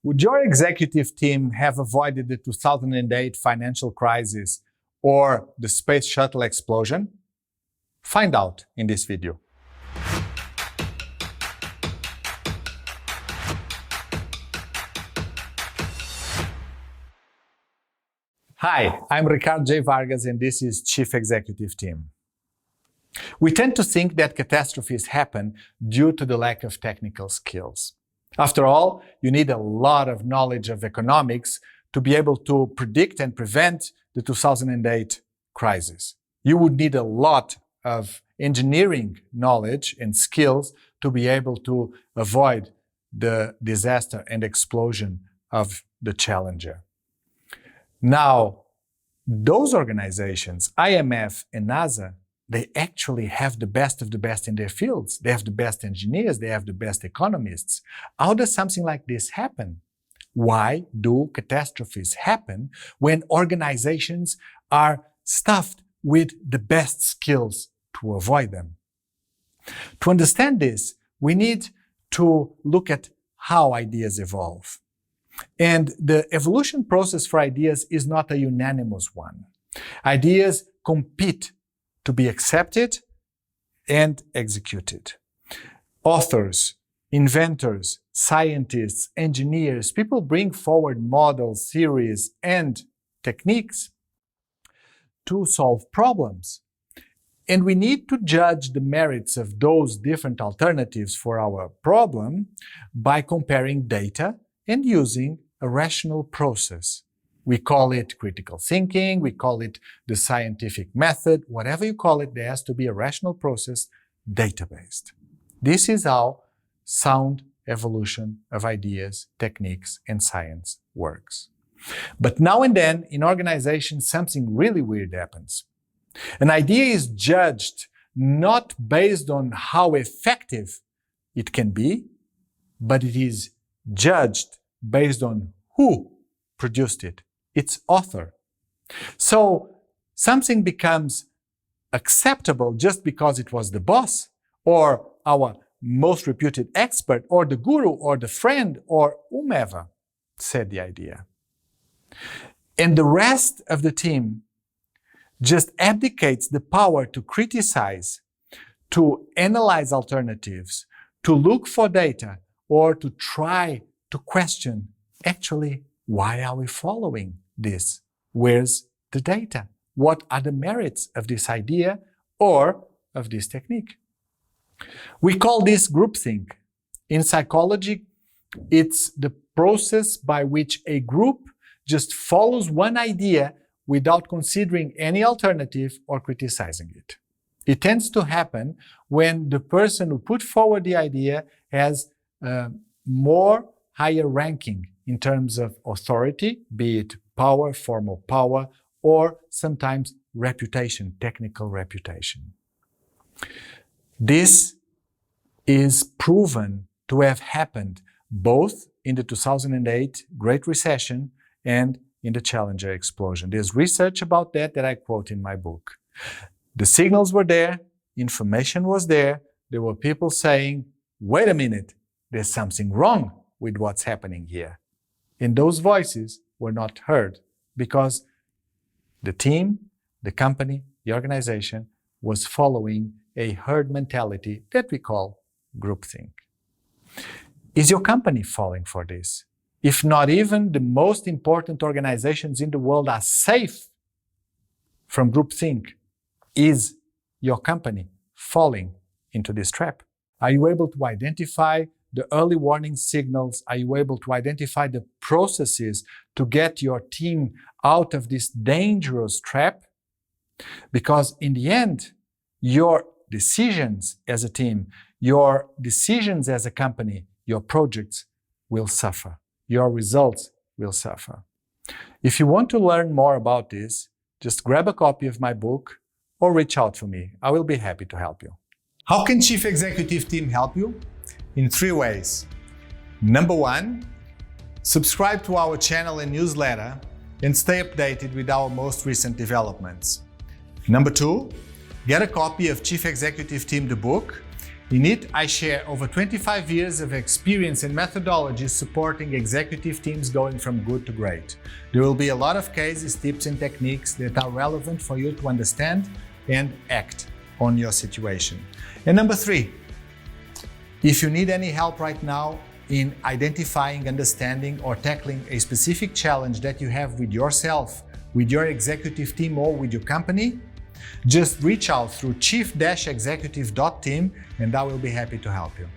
Would your executive team have avoided the 2008 financial crisis or the Space Shuttle explosion? Find out in this video. Hi, I'm Ricardo J. Vargas, and this is Chief Executive Team. We tend to think that catastrophes happen due to the lack of technical skills. After all, you need a lot of knowledge of economics to be able to predict and prevent the 2008 crisis. You would need a lot of engineering knowledge and skills to be able to avoid the disaster and explosion of the Challenger. Now, those organizations, IMF and NASA, they actually have the best of the best in their fields. They have the best engineers, they have the best economists. How does something like this happen? Why do catastrophes happen when organizations are stuffed with the best skills to avoid them? To understand this, we need to look at how ideas evolve. And the evolution process for ideas is not a unanimous one. Ideas compete to be accepted and executed. Authors, inventors, scientists, engineers, people bring forward models, theories, and techniques to solve problems. And we need to judge the merits of those different alternatives for our problem by comparing data and using a rational process. We call it critical thinking, we call it the scientific method, whatever you call it, there has to be a rational process, data-based. This is how sound evolution of ideas, techniques, and science works. But now and then, in organizations, something really weird happens. An idea is judged not based on how effective it can be, but it is judged based on who produced it, its author. So something becomes acceptable just because it was the boss, or our most reputed expert, or the guru, or the friend, or whomever said the idea. And the rest of the team just abdicates the power to criticize, to analyze alternatives, to look for data, or to try to question, actually, why are we following this? Where's the data? What are the merits of this idea or of this technique? We call this groupthink. In psychology, it's the process by which a group just follows one idea without considering any alternative or criticizing it. It tends to happen when the person who put forward the idea has more higher ranking in terms of authority, be it power, formal power, or sometimes reputation, technical reputation. This is proven to have happened both in the 2008 Great Recession and in the Challenger explosion. There's research about that I quote in my book. The signals were there, information was there were people saying, wait a minute, there's something wrong with what's happening here. And those voices were not heard because the team, the company, the organization was following a herd mentality that we call groupthink. Is your company falling for this? If not even the most important organizations in the world are safe from groupthink, is your company falling into this trap? Are you able to identify the early warning signals? Are you able to identify the processes to get your team out of this dangerous trap? Because in the end, your decisions as a team, your decisions as a company, your projects will suffer. Your results will suffer. If you want to learn more about this, just grab a copy of my book or reach out to me. I will be happy to help you. How can Chief Executive Team help you? In 3 ways. Number 1, subscribe to our channel and newsletter and stay updated with our most recent developments. Number 2, get a copy of Chief Executive Team, the book, In it, I share over 25 years of experience and methodologies supporting executive teams going from good to great. There will be a lot of cases, tips, and techniques that are relevant for you to understand and act on your situation. And number 3, if you need any help right now in identifying, understanding, or tackling a specific challenge that you have with yourself, with your executive team, or with your company, just reach out through chief-executive.team and I will be happy to help you.